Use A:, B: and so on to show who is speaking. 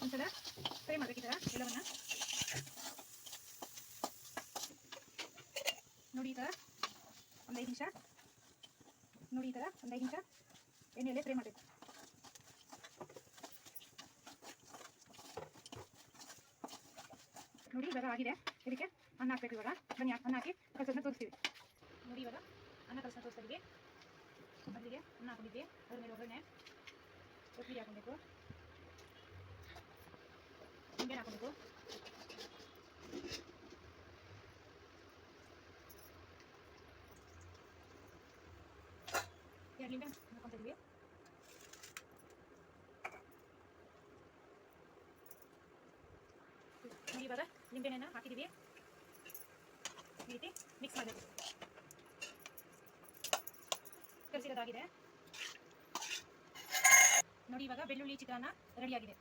A: ಒಂದ್ಸಲ ಫ್ರೈ ಮಾಡಬೇಕು ಈ ಥರ ಎಲ್ಲವನ್ನು. ನೋಡಿ ಈ ಥರ ಒಂದು 5 ನಿಮಿಷ, ನೋಡಿ ಈ ಥರ ಒಂದು 5 ನಿಮಿಷ ಎಣ್ಣೆಯಲ್ಲೇ ಫ್ರೈ ಮಾಡಬೇಕು. ನೋಡಿ ಇವಾಗ ಆಗಿದೆ. ಇದಕ್ಕೆ ಅನ್ನ ಹಾಕ್ಬೇಕು. ಇವಾಗ ಬನ್ನಿ ಅನ್ನ ಹಾಕಿ ಕಲಸೋದನ್ನ ತೋರಿಸ್ತೀವಿ. ನೋಡಿ ಇವಾಗ ಅನ್ನ ಕಲಸೋದನ್ನ ತೋರಿಸ್ತಾ ಇದೀವಿ. ಮೊದಲಿಗೆ ಅನ್ನ ಹಾಕೊಂಡಿದ್ವಿ, ಅದ್ರ ಮೇಲೆ ಒಗ್ಗರಣೆ ಕೊತ್ತಂಬರಿ ಹಾಕೊಬೇಕು, ನಿಂಬೆ ಹಾಕೊಬೇಕು, ಎರಡು ನಿಂಬೆ ಹಾಕೊತಾ ಇದೀವಿ. ನೋಡಿ ಇವಾಗ ನಿಂಬೆಹಣ್ಣನ್ನ ಹಾಕಿದೀವಿ. ಈ ರೀತಿ ಮಿಕ್ಸ್ ಮಾಡಬೇಕು. ಕಲಸಿರೋದಾಗಿದೆ. ನೋಡಿ ಇವಾಗ ಬೆಳ್ಳುಳ್ಳಿ ಚಿತ್ರಾನ್ನ ರೆಡಿಯಾಗಿದೆ.